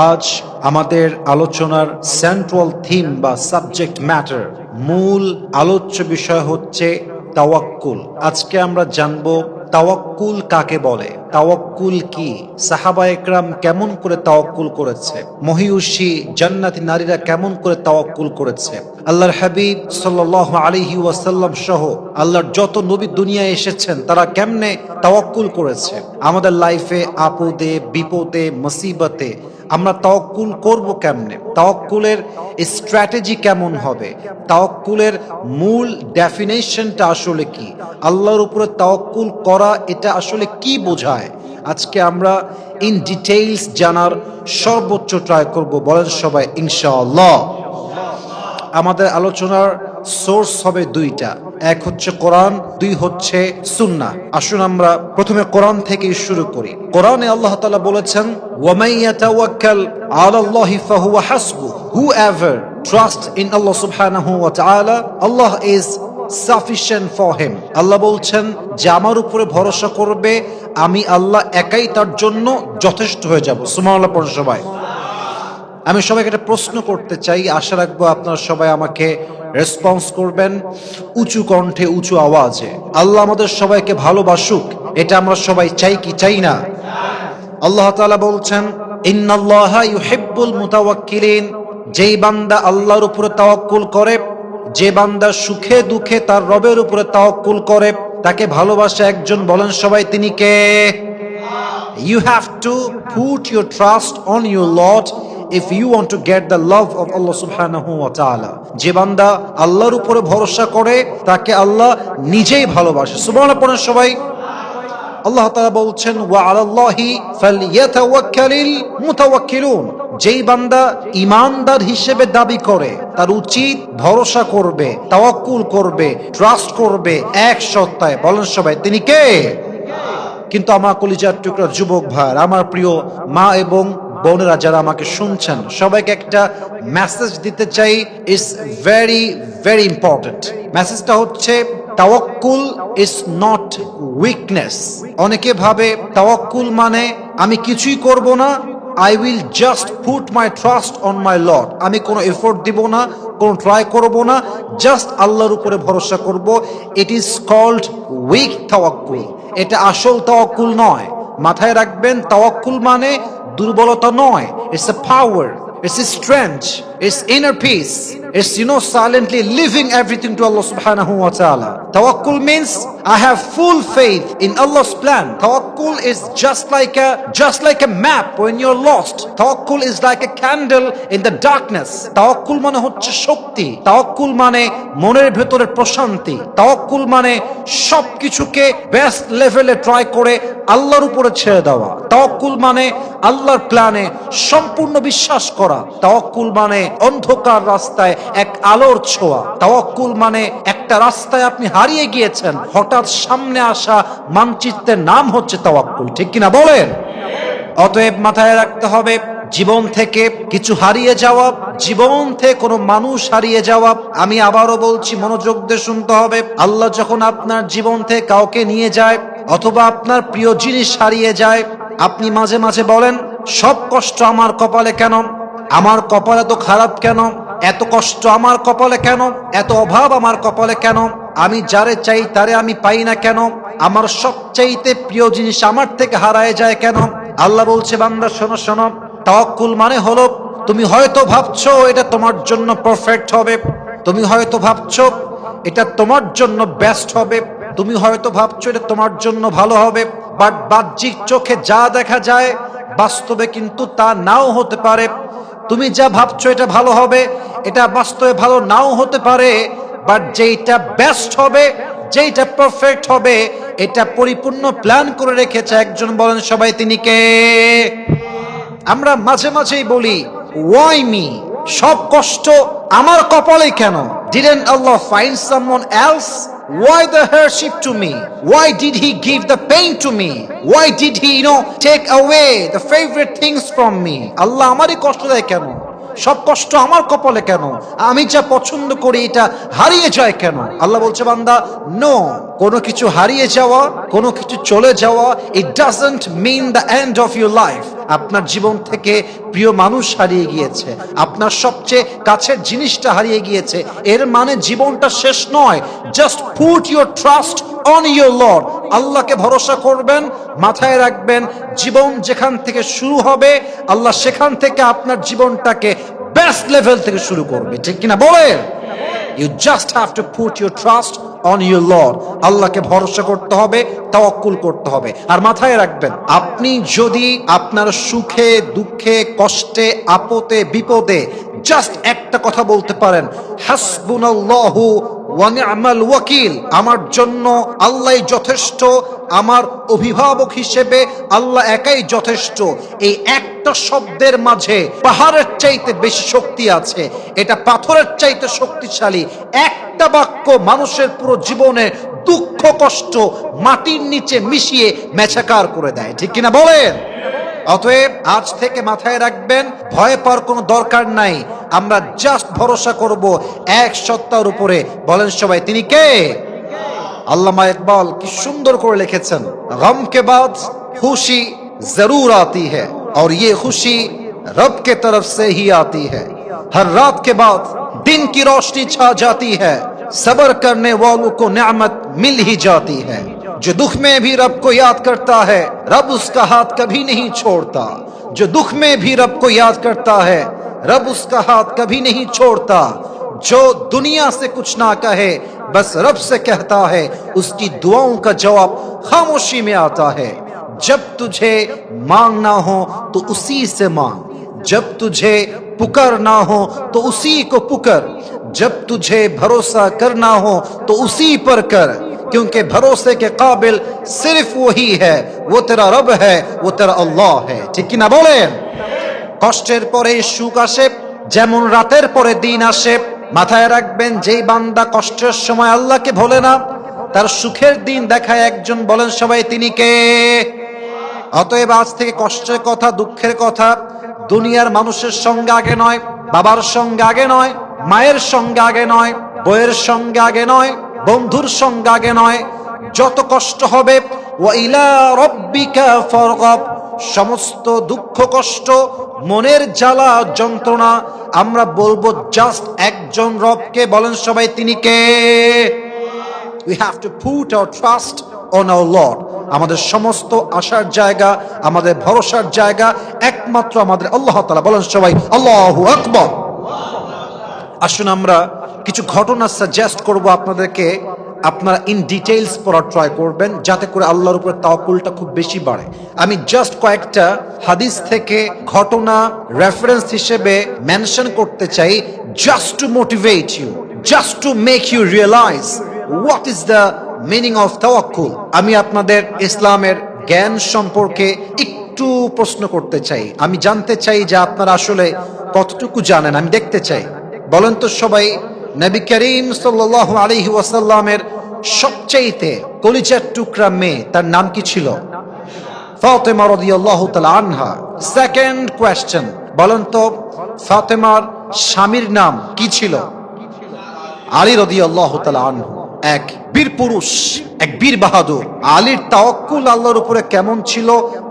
আজ আমাদের আলোচনার সেন্ট্রাল থিম বা সাবজেক্ট ম্যাটার, মূল আলোচ্য বিষয় হচ্ছে তাওয়াক্কুল। আজকে আমরা জানবো তাওয়াক্কুল কাকে বলে, তাওয়াক্কুল কি, সাহাবা একরাম কেমন করে তাওয়াক্কুল করেছে, মহিয়সী জান্নাতি নারীরা কেমন করে তাওয়াক্কুল করেছে, আল্লাহর হাবিব সাল্লাল্লাহু আলাইহি ওয়াসাল্লাম সহ আল্লাহর যত নবী দুনিয়ায় এসেছেন তারা কেমনে তাওয়াক্কুল করেছে। আমাদের লাইফে আপদে বিপদে মুসিবতে আমরা তাওয়াক্কুল করব কেমনে, তাওয়াক্কুলের স্ট্র্যাটেজি কেমন হবে, তাওয়াক্কুলের মূল ডেফিনেশনটা আসলে কি, আল্লাহর উপরে তাওয়াক্কুল করা এটা আসলে কি বোঝায়, আজকে আমরা ইন ডিটেইলস জানার সর্বোচ্চ ট্রাই করব। বলেন সবাই ইনশাআল্লাহ। আমাদের আলোচনার সোর্স হবে দুইটা, এক হচ্ছে কোরআন, দুই হচ্ছে সুন্নাহ। আসুন আমরা প্রথমে কোরআন থেকে শুরু করি। কোরআনে আল্লাহ তাআলা বলেছেন, ওয়ামান ইয়াতাওয়াক্কাল আলাল্লাহি ফাহুয়া হাসবু, whoever trust in Allah subhanahu wa ta'ala, Allah is sufficient for him। আল্লাহ বলছেন যে আমার উপরে ভরসা করবে, আমি আল্লাহ একাই তার জন্য যথেষ্ট হয়ে যাব। সুবহানাল্লাহ পড়ুন সবাই। আমি সবাইকে একটা প্রশ্ন করতে চাই, আশা রাখবো আপনারা সবাই আমাকে রেসপন্স করবেন উঁচু কণ্ঠে উঁচু আওয়াজে। আল্লাহ আমাদের সবাইকে ভালোবাসুক, এটা আমরা সবাই চাই কি চাই না? আল্লাহ তাআলা বলছেন, ইন্নাল্লাহা ইউহিব্বুল মুতাওয়াক্কিলিন, যেই বান্দা আল্লাহর উপরে তাওয়াক্কুল করে, যে বান্দা সুখে দুঃখে তার রবের উপরে তাওয়াক্কুল করে, তাকে ভালোবাসে একজন। বলেন সবাই তিনি কে? You have to put your trust on your Lord if you want to get the love of Allah subhanahu wa ta'ala। যে বান্দা আল্লাহর উপরে ভরসা করে তাকে আল্লাহ নিজেই ভালোবাসে। সুবহানাল্লাহ পড়েন সবাই। আল্লাহ তাআলা বলছেন, ওয়া আলাল্লাহি ফালইয়াতাওয়াক্কালিল মুতাওয়াক্কিলুন, যেই বান্দা ঈমানদার হিসেবে দাবি করে তার উচিত ভরসা করবে, তাওয়াক্কুল করবে, ট্রাস্ট করবে এক সত্তায়। বলেন সবাই তিনি কে? কিন্তু আমার কলিজার টুকরা যুবক ভাই, আমার প্রিয় মা এবং বোনেরা যারা আমাকে শুনছেন, সবাইকে একটা মেসেজ দিতে চাই। It's very very important. মেসেজটা হচ্ছে, তাওয়াক্কুল ইজ নট উইকনেস। অনেকে ভাবে তাওয়াক্কুল মানে আমি কিছুই করব না, I will just put my trust on my Lord। আমি কোনো এফোর্ট দিব না, কোনো ট্রাই করব না, জাস্ট আল্লাহর উপরে ভরসা করব। ইট ইজ কল্ড উইক তাওয়াক্কুল। এটা আসল তাওয়াক্কুল নয়। মাথায় রাখবেন, তাওয়াক্কুল মানে দুর্বলতা নয়। It's a power, it's a strength, it's inner peace, it's silently leaving everything to Allah subhanahu wa ta'ala. Tawakkul means I have full faith in Allah's plan. Tawakkul is just like a map when you're lost. Tawakkul is like a candle in the darkness. Tawakkul মানে হচ্ছে শক্তি। Tawakkul মানে মনের ভেতরে প্রশান্তি। Tawakkul মানে সবকিছুকে best লেভেলে try করে আল্লাহর উপরে ছেড়ে দেওয়া। Tawakkul মানে আল্লাহর প্ল্যানে সম্পূর্ণ বিশ্বাস করা। তাওয়াক্কুল মানে অন্ধকার রাস্তায় এক আলোর ছোঁয়া। তাওয়াক্কুল মানে একটা রাস্তায় আপনি হারিয়ে গিয়েছেন, হঠাৎ সামনে আসা মানচিত্রের নাম হচ্ছে তাওয়াক্কুল। ঠিক কিনা বলেন? অতএব মাথায় রাখতে হবে, জীবন থেকে কিছু হারিয়ে যাওয়া, জীবন থেকে কোনো মানুষ হারিয়ে যাওয়া, আমি আবারও বলছি মনোযোগ দিয়ে শুনতে হবে। আল্লাহ যখন আপনার জীবন থেকে কাউকে নিয়ে যায় অথবা আপনার প্রিয় জিনিস হারিয়ে যায়, আপনি মাঝে মাঝে বলেন, সব কষ্ট আমার কপালে কেন, আমার কপাল এত খারাপ কেন, এত কষ্ট আমার কপালে কেন, এত অভাব আমার কপালে কেন, আমি যারে চাই তারে আমি পাই না কেন, আমার সবচাইতে প্রিয় জিনিস আমার থেকে হারায় যায় কেন? আল্লাহ বলছে, বান্দা শোনো শোনো, তাওয়াক্কুল মানে হলো, তুমি হয়তো ভাবছো এটা তোমার জন্য পারফেক্ট হবে, তুমি হয়তো ভাবছো এটা তোমার জন্য বেস্ট হবে, তুমি হয়তো ভাবছো এটা তোমার জন্য ভালো হবে, বাট বাহ্যিক চোখে যা দেখা যায় বাস্তবে কিন্তু তা নাও হতে পারে। তুমি যা ভাবছো এটা ভালো হবে, এটা বাস্তবে ভালো নাও হতে পারে, বাট যেইটা বেস্ট হবে, যেইটা পারফেক্ট হবে, এটা পরিপূর্ণ প্ল্যান করে রেখেছে একজন। বলেন সবাই তিনি কে? আমরা মাঝে মাঝেই বলি, ওয়াই মি, সব কষ্ট আমার কপালে কেন? Didn't Allah find someone else? Why the hardship to me? Why did he give the pain to me? Why did he take away the favorite things from me? আল্লাহ আমারই কষ্ট দেয় কেন? সব কষ্ট আমার কপালে কেন? আমি যা পছন্দ করি এটা হারিয়ে যায় কেন? আল্লাহ বলছে বান্দা, নো, কোনো কিছু হারিয়ে যাওয়া, কোনো কিছু চলে যাওয়া, it doesn't mean the end of your life. আপনার জীবন থেকে প্রিয় মানুষ হারিয়ে গিয়েছে, আপনার সবচেয়ে কাছের জিনিসটা হারিয়ে গিয়েছে, এর মানে জীবনটা শেষ নয়। Just put your trust on your Lord. আল্লাহকে ভরসা করবেন, মাথায় রাখবেন জীবন যেখান থেকে শুরু হবে, আল্লাহ সেখান থেকে আপনার জীবনটাকে বেস্ট লেভেল থেকে শুরু করবে। ঠিক কিনা বলেন? You just have to put your trust on your Lord. আল্লাহকে ভরসা করতে হবে, তাওয়াক্কুল করতে হবে। আর মাথায় রাখবেন, আপনি যদি আপনার সুখে দুঃখে কষ্টে আপদে বিপদে জাস্ট একটা কথা বলতে পারেন, হাসবুনাল্লাহু ওয়া নি'মাল ওয়াকিল, আমার জন্য আল্লাহই যথেষ্ট, আমার অভিভাবক হিসেবে আল্লাহ একাই যথেষ্ট, এই একটা শব্দের মাঝে পাহাড়ের চাইতে বেশি শক্তি আছে, এটা পাথরের চাইতে শক্তিশালী। একটা বাক্য মানুষের পুরো জীবনে দুঃখ কষ্ট মাটির নিচে মিশিয়ে মেছাকার করে দেয়। ঠিক কিনা বলেন? অতএব আজ থেকে মাথায় রাখবেন, ভয় পাওয়ার কোনো দরকার নাই। আমরা জাস্ট ভরসা করব এক সত্তার উপরে। বলেন সবাই, তিনি কে? আল্লামা ইকবাল কি সুন্দর করে লিখেছেন, গম কে বাদ খুশি জরুর আती है और ये खुशी रब के तरफ से ही आती है, हर रात के बाद दिन की रोशनी छा जाती है, सब्र करने वालों को नेमत मिल ही जाती है, जो दुख में भी रब को याद करता है रब उसका हाथ कभी नहीं छोड़ता, जो दुख में भी रब को याद करता है रब उसका हाथ कभी नहीं छोड़ता, जो दुनिया से कुछ ना कहे बस रब से कहता है, उसकी दुआओं का जवाब खामोशी में आता है, जब तुझे मांगना हो तो उसी से मांग, जब तुझे पुकारना हो तो उसी को पुकार, जब तुझे भरोसा करना हो तो उसी पर कर, क्योंकि भरोसे के काबिल सिर्फ वही है, वो तेरा रब है, वो तेरा अल्लाह है। ठीक ना बोलें? কষ্টের পরে সুখ আসে, যেমন রাতের পরে দিন আসে। মাথায় রাখবেন, যেই বান্দা কষ্টের সময় আল্লাহকে ভোলে না, তার সুখের দিন দেখায় একজন। বলেন সবাই, তিনি কে? অতএব আজ থেকে কষ্টের কথা দুঃখের কথা দুনিয়ার মানুষের সঙ্গে আগে নয়, বাবার সঙ্গে আগে নয়, মায়ের সঙ্গে আগে নয়, বইয়ের সঙ্গে আগে নয়, বন্ধুর সঙ্গে আগে নয়। যত কষ্ট হবে ওয়া ইলা রাব্বিকা ফারগাব, সমস্ত দুঃখ কষ্ট মনের জ্বালা যন্ত্রণা আমরা বলবো জাস্ট একজন রবকে। বলেন সবাই, তিনি কে? We have to put our trust on our Lord. আমাদের সমস্ত আশার জায়গা, আমাদের ভরসার জায়গা একমাত্র আমাদের আল্লাহ তাআলা। বলেন সবাই, আল্লাহু আকবার। আসুন আমরা কিছু ঘটনা সাজেস্ট করব আপনাদেরকে, আপনারা ইন ডিটেইলস পড়ার ট্রাই করবেন যাতে করে আল্লাহর উপরে তাওয়াক্কুলটা খুব বেশি বাড়ে। আমি জাস্ট কয়েকটা হাদিস থেকে ঘটনা রেফারেন্স হিসেবে মেনশন করতে চাই, just to motivate you, just to make you realise what is the meaning of তাওয়াক্কুল। আমি আপনাদের ইসলামের জ্ঞান সম্পর্কে একটু প্রশ্ন করতে চাই। আমি জানতে চাই যে আপনারা আসলে কতটুকু জানেন, আমি দেখতে চাই। বলেন তো সবাই, নবী করিম সাল্লাল্লাহু আলাইহি ওয়াসাল্লামের সবচেয়ে কলিজার টুকরা মেয়ে, তার নাম কি ছিল? ফাতেমা রাদিয়াল্লাহু তাআলা আনহা। সেকেন্ড কোয়েশ্চেন, বলেন তো ফাতেমার স্বামীর নাম কি ছিল? আলী রাদিয়াল্লাহু তাআলা আনহু। এক বীর পুরুষ, এক বীর বাহাদুর। আলীর তাওয়াক্কুল আল্লাহর উপরে কেমন ছিল?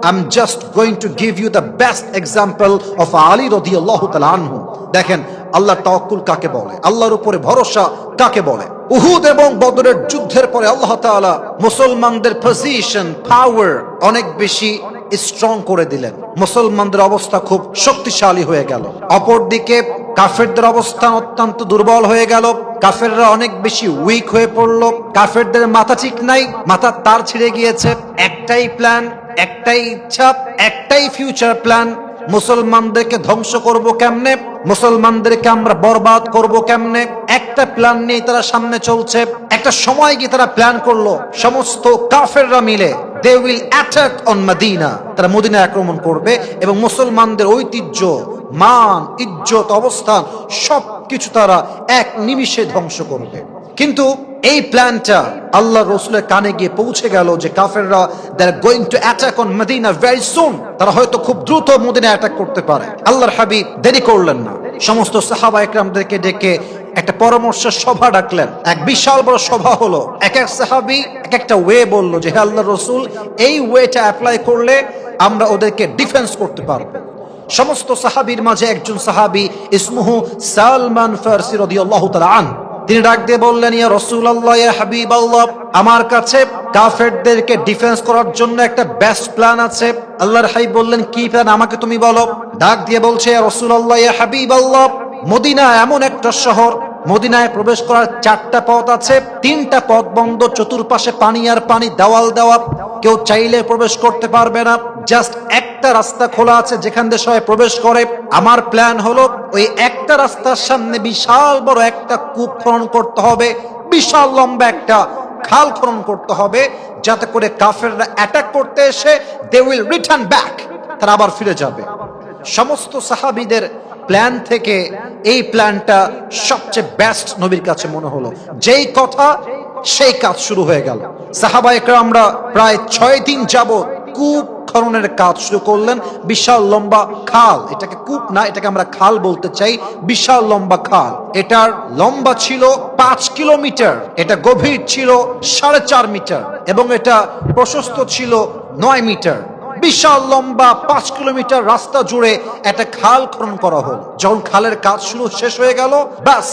I am just going to give you the best example of Ali রাদিয়াল্লাহু তাআলা আনহু। দেখেন আল্লাহর তাওয়াক্কুল কাকে বলে, আল্লাহর উপরে ভরসা কাকে বলে। উহুদ এবং বদরের যুদ্ধের পরে আল্লাহ তাআলা মুসলমানদের পজিশন, পাওয়ার অনেক বেশি স্ট্রং করে দিলেন। মুসলমানদের অবস্থা খুব শক্তিশালী হয়ে গেল। অপরদিকে কাফেরদের অবস্থান অত্যন্ত দুর্বল হয়ে গেল। কাফেররা অনেক বেশি উইক হয়ে পড়ল। কাফেরদের মাথা ঠিক নাই, মাথার তার ছিঁড়ে গিয়েছে। একটাই প্ল্যান, একটাই ইচ্ছা, একটাই ফিউচার প্ল্যান, মুসলমানদেরকে ধ্বংস করব কেমনে, মুসলমানদেরকে আমরা বরবাদ করব কেমনে। একটা প্ল্যান নিয়ে তারা সামনে চলছে। একটা সময় গিয়ে তারা প্ল্যান করলো, সমস্ত কাফেররা মিলে they will attack on Medina, তারা মদিনা আক্রমণ করবে এবং মুসলমানদের ঐতিহ্য, মান, ইজ্জত, অবস্থান সবকিছু তারা এক নিমিষে ধ্বংস করবে। কিন্তু এই প্ল্যানটা আল্লাহ রসুলের কানে গিয়ে পৌঁছে গেল যে কাফেররা they are going to attack on Madina very soon, তারা হয়তো খুব দ্রুত মদিনা অ্যাটাক করতে পারে। আল্লাহর হাবিব দেরি করলেন না, সমস্ত সাহাবা একরামদেরকে ডেকে একটা পরামর্শ সভা ডাকলেন। এক বিশাল বড় সভা হলো। এক এক সাহাবী এক একটা ওয়ে বললো যে হে আল্লাহর রাসূল, এই ওয়েটা অ্যাপ্লাই করলে আমরা ওদেরকে ডিফেন্স করতে পারবো। সমস্ত সাহাবীর মাঝে একজন সাহাবী ইসমুহু সালমান ফারসি রাদিয়াল্লাহু তাআলা আন, তিনি ডাক দিয়ে বললেন, ইয়া রাসূলুল্লাহ, ইয়া হাবিবাল্লাহ, আমার কাছে কাফেরদেরকে ডিফেন্স করার জন্য একটা বেস্ট প্ল্যান আছে। আল্লাহর হাবিব বললেন, কি প্ল্যান, আমাকে তুমি বলো। ডাক দিয়ে বলছে, ইয়া রাসূলুল্লাহ, ইয়া হাবিবাল্লাহ, মদিনা এমন একটা শহর, মদিনায় প্রবেশ করার 4টা পথ আছে, 3টা পথ বন্ধ, চতুর্পাশে পানি আর পানি, দেওয়াল দেওয়া, কেউ চাইলে প্রবেশ করতে পারবে না। জাস্ট একটা রাস্তা খোলা আছে যেখান দিয়ে সবাই প্রবেশ করে। আমার প্ল্যান হলো ওই একটা রাস্তার সামনে বিশাল বড় একটা কূপ খনন করতে হবে, বিশাল লম্বা একটা খাল খনন করতে হবে, যাতে করে কাফেররা অ্যাটাক করতে এসে দে উইল রিটার্ন ব্যাক, তারা আবার ফিরে যাবে। সমস্ত সাহাবীদের প্ল্যান থেকে এই প্ল্যানটা সবচেয়ে বেস্ট নবীর কাছে মনে হলো। যেই কথা সেই কাজ শুরু হয়ে গেল। সাহাবা একরামরা প্রায় 6 দিন যাবত কূপ খননের কাজ শুরু করলেন। বিশাল লম্বা খাল, এটাকে কূপ না, এটাকে আমরা খাল বলতে চাই। বিশাল লম্বা খাল, এটার লম্বা ছিল 5 কিলোমিটার, এটা গভীর ছিল 4.5 মিটার এবং এটা প্রশস্ত ছিল 9 মিটার। বিশাল লম্বা 5 কিলোমিটার রাস্তা জুড়ে একটা খাল খনন করা হলো। যখন খালের কাজ শুরু শেষ হয়ে গেল, বাস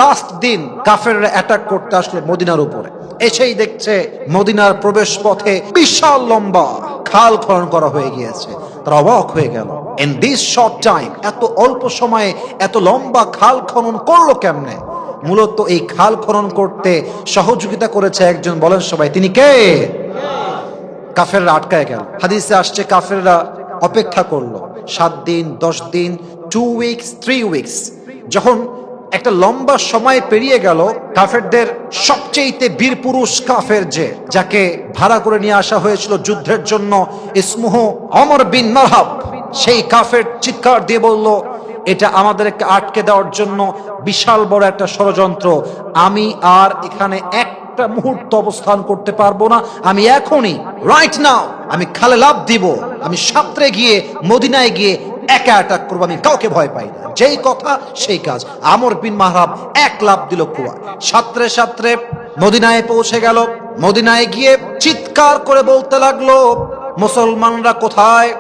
লাস্ট দিন কাফেররা অ্যাটাক করতে আসলে মদিনার উপরে এসেই দেখছে মদিনার প্রবেশ পথে বিশাল লম্বা খাল খনন করা হয়ে গিয়েছে। তারা অবাক হয়ে গেল, ইন দিস শর্ট টাইম, এত অল্প সময়ে এত লম্বা খাল খনন করলো কেমনে? মূলত এই খাল খনন করতে সহযোগিতা করেছে একজন, বলেন সবাই, তিনি কে? কাফেররা আটকায় গেল। হাদিসে আসছে কাফেররা অপেক্ষা করলো 7 দিন, 10 দিন, 2 উইকস, 3 উইকস। যখন একটা লম্বা সময় পেরিয়ে গেল, কাফেরদের সবচেয়ে বীর পুরুষ কাফের, যাকে ভাড়া করে নিয়ে আসা হয়েছিল যুদ্ধের জন্য, ইসমুহু ওমর বিন মারহাব, সেই কাফের চিৎকার দিয়ে বলল, এটা আমাদেরকে আটকে দেওয়ার জন্য বিশাল বড় একটা ষড়যন্ত্র। আমি আর এখানে একটা মুহূর্ত অবস্থান করতে পারবো না। আমি এখনই, রাইট নাও, আমি খালে লাফ দিব, আমি সাঁতরে গিয়ে মদিনায় গিয়ে একা অ্যাটাক করবো, আমি কাউকে ভয় পাই না। যেই কথা সেই কাজ। আমর বিন মাহরাব এক লাফ দিল কুয়া, সাঁতরে সাঁতরে মদিনায় পৌঁছে গেল। মদিনায় গিয়ে চিৎকার করে বলতে লাগলো, মুসলমানরা কোথায়?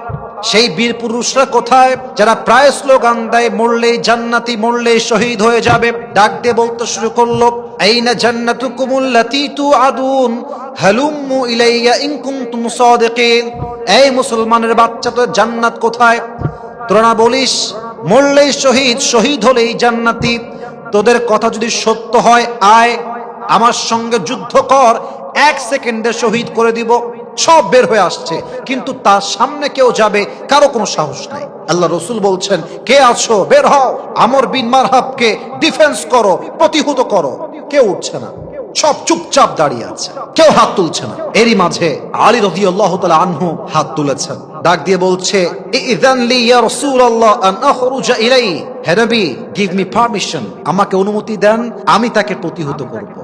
সেই বীর পুরুষরা কোথায় যারা প্রায় স্লোগান দেয়, মরলেই জান্নাতি, মরলেই শহীদ হয়ে যাবে? ডাক দিয়ে বলতে শুরু করলো, আইনা জান্নাতুকুমুল্লাতী তুআদুন হালুম্মু ইলাইয়া ইন কুনতুম সাদিকিন। এই মুসলমানের বাচ্চা, তো জান্নাত কোথায়? তোরা না বলিস মরলেই শহীদ, শহীদ হলেই জান্নাতি? তোদের কথা যদি সত্য হয়, আয় আমার সঙ্গে যুদ্ধ কর, 1 সেকেন্ডে শহীদ করে দিব। সব বের হয়ে আসছে, কিন্তু তার সামনে কেউ যাবে, কারো কোনো সাহস নাই। আল্লাহ রসুল বলছেন, কে আছো, বের হও, আমর বিন মারহাবকে ডিফেন্স করো, প্রতিহত করো। কেউ উঠছে না, সব চুপচাপ দাঁড়িয়ে আছে, কেউ হাত তুলছে না। এরই মাঝে আলী রাদিয়াল্লাহু তাআলা আনহু হাত তুলেছেন, ডাক দিয়ে বলছে, ইযান লি ইয়া রাসূলুল্লাহ আন আখরুজা ইলাই, হে নবী, গিভ মি পারমিশন, আমাকে অনুমতি দেন, আমি তাকে প্রতিহত করব।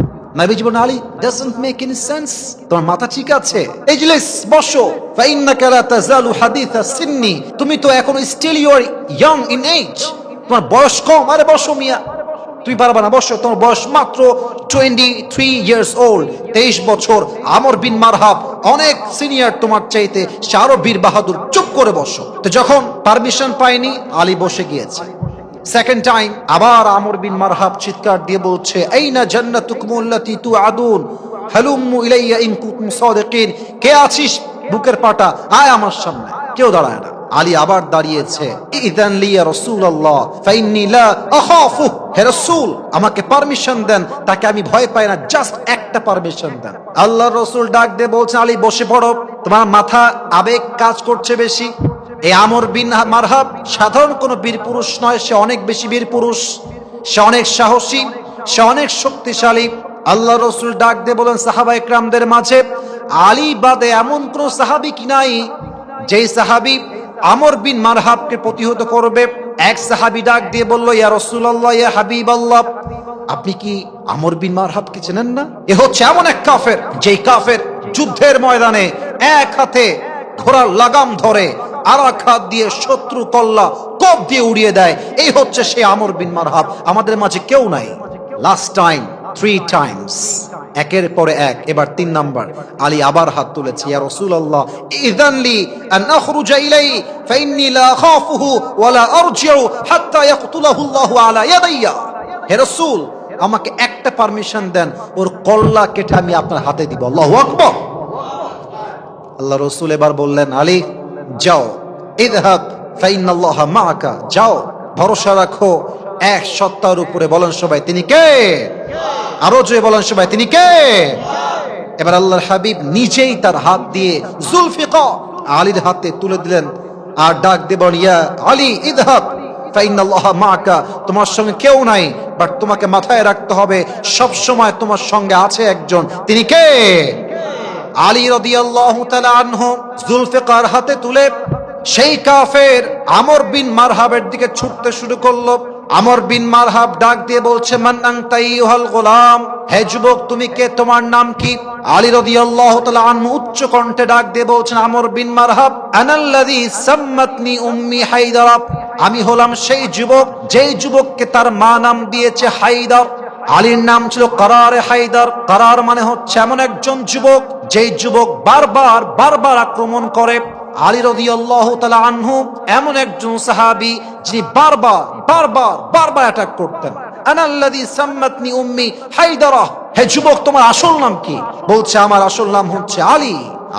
নবী জীবন, Ali, doesn't make any sense, তোমার মাথা ঠিক আছে? ইজলিস, বসো, ফাইন্নাকা লা তাযালু হাদিসা সিন্নি, তুমি তো এখনো still you are young in age, তোমার বয়স কম। আরে বসো মিয়া, তুমি পারবা না, বসো, তোমার বয়স মাত্র 23 ইয়ার্স ওল্ড, 23 বছর। আমর বিন মারহাব অনেক সিনিয়র তোমার চাইতে, সে আরো বীর বাহাদুর, চুপ করে বসো। তো যখন পারমিশন পায়নি, আলী বসে গিয়েছে। সেকেন্ড টাইম আবার আমর বিন মারহাব চিৎকার দিয়ে বলছে, আইনা জান্নাতুকুমুল্লাতী তুআদুন হালুম্মু ইলাইয়া ইন কুনতুম সাদিকিন। কে আছিস বুকের পাটা, আয় আমার সামনে। কেউ দাঁড়ায় না। আলী আবার দাঁড়িয়েছে, ইযান লি ইয়া রাসূলুল্লাহ ফাইন্নী লা আখাফু, হে রাসূল, আমাকে পারমিশন দেন, তাকে আমি ভয় পাই না, জাস্ট একটা পারমিশন দেন। আল্লাহর রাসূল ডাক দিয়ে বলছেন, আলী বসে পড়ো, তোমার মাথা আবেগ কাজ করছে বেশি। এই আমর বিন মারহাব সাধারণ কোন বীর পুরুষ নয়, সে অনেক বেশি বীর পুরুষ, সে অনেক সাহসী, সে অনেক শক্তিশালী। আল্লাহ রসুল ডাক দিয়ে বলেন, সাহাবা ইকরামদের মাঝে আলী বাদে এমন কোন সাহাবী কি নাই যেই সাহাবী আমর বিন মারহাবকে প্রতিহত করবে? এক সাহাবী ডাক দিয়ে বলল, ইয়া রাসূলুল্লাহ, ইয়া হাবিবাল্লাহ, আপনি কি আমর বিন মারহাবকে চেনেন না? এ হচ্ছে এমন এক কাফের, যেই কাফের যুদ্ধের ময়দানে এক হাতে ঘোড়ার লাগাম ধরে আর এক হাত দিয়ে শত্রু কল্লা কোপ দিয়ে উড়িয়ে দেয়। এই হচ্ছে সে আমর বিন মারহাব। আমাদের মাঝে কেউ নাই। লাস্ট টাইম 3 টাইমস, একের পরে এক। এবার 3 নাম্বার, আলী আবার হাত তুলেছে, ইয়া রাসূলুল্লাহ ইযান লি আন আখরুজা ইলাইহি ফাইন্নী লা আখাফুহু ওয়া লা আরজিউ হাত্তা ইয়াকতুলাহু আল্লাহু আলা ইয়াদাইয়া। হে রাসূল, আমাকে একটা পারমিশন দেন, ওর কল্লা কেটে আমি আপনার হাতে দিব। আল্লাহু আকবার। আল্লাহ রাসূল এবার বললেন, আলী যাও, ইযহাব ফাইন্নাল্লাহা মাআকা, যাও, ভরসা রাখো এক সত্তার উপরে। বলেন সবাই, তিনি কে? আরো জোরে বলেন সবাই, তিনি কে? এবার আল্লাহর হাবিব নিজেই তার হাত দিয়ে জুলফিকার আলীর হাতে তুলে দিলেন আর ডাক দেবেন, ইয়া আলী ইযহাব ফাইন্নাল্লাহা মাআকা, তোমার সঙ্গে কেউ নাই, বাট তোমাকে মাথায় রাখতে হবে সব সময় তোমার সঙ্গে আছে একজন। তিনি কে? আলী রাদিয়াল্লাহু তাআলা আনহু জুলফিকার হাতে তুলে সেই কাফের আমর বিন মারহাবের দিকে ছুটতে শুরু করলো। আমর বিন মারহাব ডাক দিয়ে বলছে, মান আনতা আইয়ুহাল গোলাম, হে যুবক তুমি কে, তোমার নাম কি? আলী রাদিয়াল্লাহু তাআলা আনহু উচ্চ কণ্ঠে ডাক দিয়ে বলছেন, আমর বিন মারহাব, আনাল্লাযী সাম্মাতনি উম্মি হায়দারা, আমি হলাম সেই যুবক যেই যুবককে তার মা নাম দিয়েছে হায়দার। আলীর নাম ছিল করারে হায়দার। করার মানে হচ্ছে এমন একজন যুবক যেই যুবক বারবার বারবার আক্রমণ করে। আলী রাদিয়াল্লাহু তাআলা আনহু এমন একজন সাহাবী যিনি বারবার বারবার বারবার অ্যাটাক করতেন। আনাল্লাযী সাম্মাতনি উম্মি হায়দারা, হে যুবক তোমার আসল নাম কি? বলছে, আমার আসল নাম হচ্ছে আলী।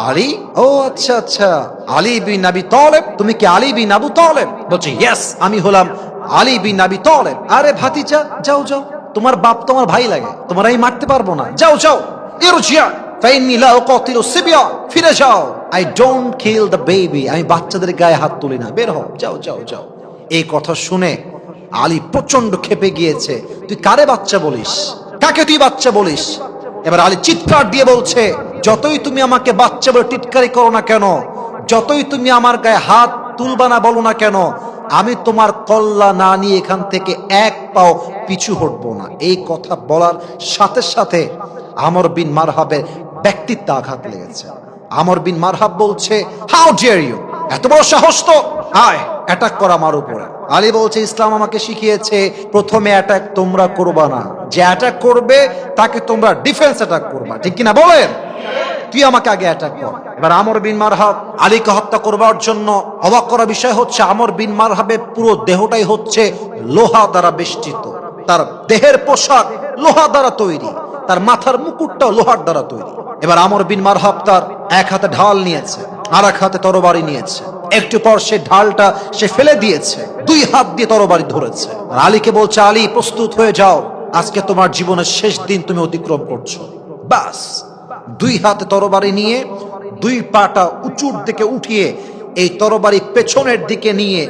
আলী? ও আচ্ছা আচ্ছা, আলী বিন আবি তালেব। তুমি কি আলী বিন আবু তালেব? বলছে, ইয়েস, আমি হলাম আলী বিন আবি তালেব। আরে ভাতিজা, যাও যাও, তোমার বাপ তোমার ভাই লাগে, তোমার আমি মারতে পারবো না, যাও যাও, ইরজিয়া ফাইন্নী লা উকাতিলু সিবিয়া, ফিরে যাও। I don't kill the baby, আমি বাচ্চাদের গায়ে হাত তুলি না, বের হও, যাও যাও যাও। এই কথা শুনে আলী প্রচন্ড ক্ষেপে গিয়েছে। তুই কারে বাচ্চা বলিস? কাকে তুই বাচ্চা বলিস? এবার আলী চিৎকার দিয়ে বলছে, যতই তুমি আমাকে বাচ্চা বলে টিটকারি করো না কেন, যতই তুমি আমার গায়ে হাত তুলবা না বলো না কেন, আমি তোমার কল্লা না নিয়ে এখান থেকে এক পাও পিছু হটবো না। এই কথা বলার সাথে সাথে আমর বিন মারহাবের ব্যক্তিত্বে আঘাত লেগেছে। আমর বিন মারহাব বলছে, হাউ ডিয়ার ইউ, এত বড় সাহস তো, আয় অ্যাটাক কর আমার উপরে। আলী বলছে, ইসলাম আমাকে শিখিয়েছে প্রথমে অ্যাটাক তোমরা করবা না, যে অ্যাটাক করবে তাকে তোমরা ডিফেন্স অ্যাটাক করবা, ঠিক কিনা বলেন? তুই আমাকে আগে অ্যাটাক কর। এবার আমর বিন মারহাব আলীকে হত্যা করবার জন্য, অবাক করা বিষয় হচ্ছে আমর বিন মারহাবের পুরো দেহটাই হচ্ছে লোহা দ্বারা বেষ্টিত। তার দেহের পোশাক লোহা দ্বারা তৈরি, তার মাথার মুকুটটাও লোহার দ্বারা তৈরি। এবার আমর বিন মারহাব তার এক হাতে ঢাল নিয়েছে, আর এক হাতে তরবারি নিয়েছে। একটু পর সে ঢালটা সে ফেলে দিয়েছে, 2 হাত দিয়ে তরবারি ধরেছে। আর আলীকে বলছে, আলী প্রস্তুত হয়ে যাও, আজকে তোমার জীবনের শেষ দিন তুমি অতিক্রম করছো। বাস 2 হাতে তরবারি নিয়ে 2 পাটা উঁচুর দিকে উঠিয়ে এই তরবারি পেছনের দিকে নিয়ে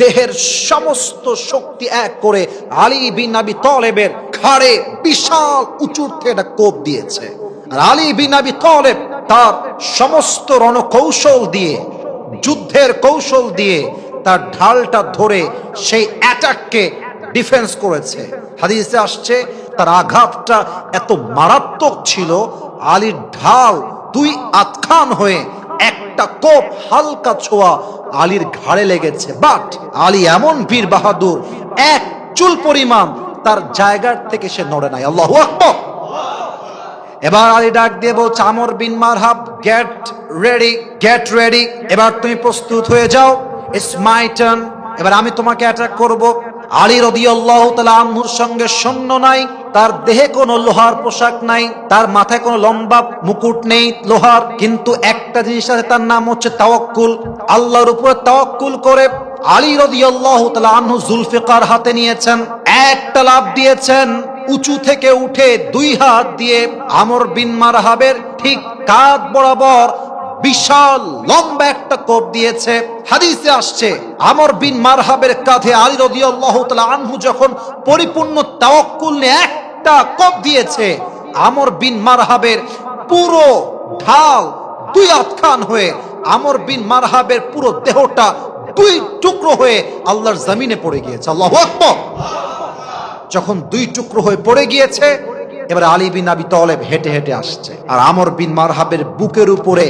দেহের সমস্ত শক্তি এক করে আলী বিন আবি তালেবের ঘাড়ে বিশাল উঁচুর থেকে একটা কোপ দিয়েছে। আর আলী বিন আবি তালেব তার সমস্ত রণকৌশল দিয়ে, যুদ্ধের কৌশল দিয়ে তার ঢালটা ধরে সেই অ্যাটাককে ডিফেন্স করেছে। হাদিসে আসছে তার আঘাতটা এত মারাত্মক ছিল, আলীর ঢাল 2 আধখান হয়ে একটা কোপ হালকা ছোঁয়া আলীর ঘাড়ে লেগেছে। বাট আলী এমন বীর বাহাদুর, এক চুল পরিমাণ তার জায়গার থেকে সে নড়ে নাই। আল্লাহু আকবার। এবার আলী ডাক দিয়ে বলছে, আমর বিন মারহাব, গেট রেডি, গেট রেডি, এবার তুমি প্রস্তুত হয়ে যাও, ইটস মাই টার্ন, এবার আমি তোমাকে অ্যাটাক করব। আলী রাদিয়াল্লাহু তাআলা আনহুর সঙ্গে সৈন্য নাই, তার দেহে কোনো লোহার পোশাক নাই, তার মাথায় কোনো লম্বা মুকুট নেই লোহার, কিন্তু একটা জিনিস আছে, তার নাম হচ্ছে তাওয়াক্কুল। আল্লাহর উপরে তাওয়াক্কুল করে আলী রাদিয়াল্লাহু তাআলা আনহু জুলফিকার হাতে নিয়েছেন, একটা লাফ দিয়েছেন, উঁচু থেকে উঠে 2 হাত দিয়ে আমর বিন মারহাবের ঠিক কাঁধ বরাবর বিশাল লম্বা একটা কোপ দিয়েছে। হাদিসে আসছে আমর বিন মারহাবের কাঁধে আলী রাদিয়াল্লাহু তাআলা আনহু যখন পরিপূর্ণ তাওয়াক্কুল নিয়ে একটা কোপ দিয়েছে, আমর বিন মারহাবের পুরো ঢাল 2 আধখান হয়ে আমর বিন মারহাবের পুরো দেহটা 2 টুকরো হয়ে আল্লাহর জমিনে পড়ে গিয়েছে। আল্লাহু আকবার। যখন দুই টুকরো হয়ে পড়ে গিয়েছে, এবার আলী বিন আবি তালেব হেঁটে হেঁটে আসছে, আর আমর বিন মারহাবের বুকের উপরে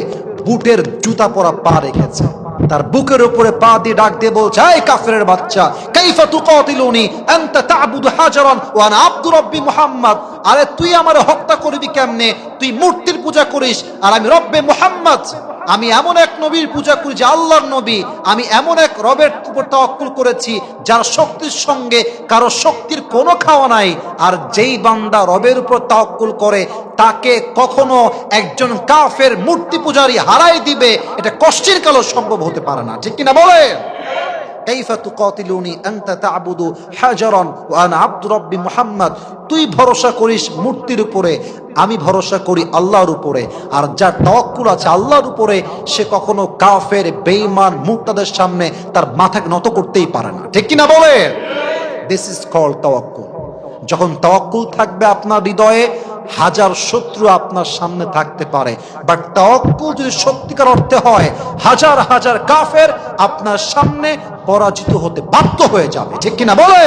বুটের জুতা পরা পা রেখেছে। তার বুকের উপরে পা দিয়ে ডাক দিয়ে বলছে, এই কাফেরের বাচ্চা, কাইফা তুকাতিলুনি আনতা তা'বুদু হাজারান ওয়া আনা আব্দু রাব্বি মুহাম্মদ। আরে তুই আমারে হত্যা করবি কেমনে? তুই মূর্তির পূজা করিস আর আমি রব্বে মুহাম্মদ। আমি এমন এক নবীর পূজা করি যে আল্লাহর নবী। আমি এমন এক রবের উপর তাওয়াক্কুল করেছি যার শক্তির সঙ্গে কারো শক্তির কোনো খাওয়া নাই। আর যেই বান্দা রবের উপর তাওয়াক্কুল করে তাকে কখনো একজন কাফের মূর্তি পূজারী হারাই দিবে, এটা কষ্টের কালো সম্ভব হতে পারে না। ঠিক কিনা বলে? কাইফা তুকাতিলুনি আনতা তা'বুদু হাজারান ওয়া আনা আব্দু রাব্বি মুহাম্মদ। তুই ভরসা করিস মূর্তির উপরে, আমি ভরসা করি আল্লাহর উপরে। আর যার তাওয়াক্কুল আছে আল্লাহর উপরে, সে কখনো কাফের বেঈমান মুরতাদের সামনে তার মাথাকে নত করতেই পারে না। ঠিক কিনা বলে? দিস ইজ কল্ড তাওয়াক্কুল। যখন তাওয়াক্কুল থাকবে আপনার হৃদয়ে, হাজার শত্রু আপনার সামনে থাকতে পারে, বাট তাওয়াক্কুল যদি সত্যিকার অর্থে হয়, হাজার হাজার কাফের আপনার সামনে পরাজিত হতে বাধ্য হয়ে যাবে। ঠিক কিনা বলে?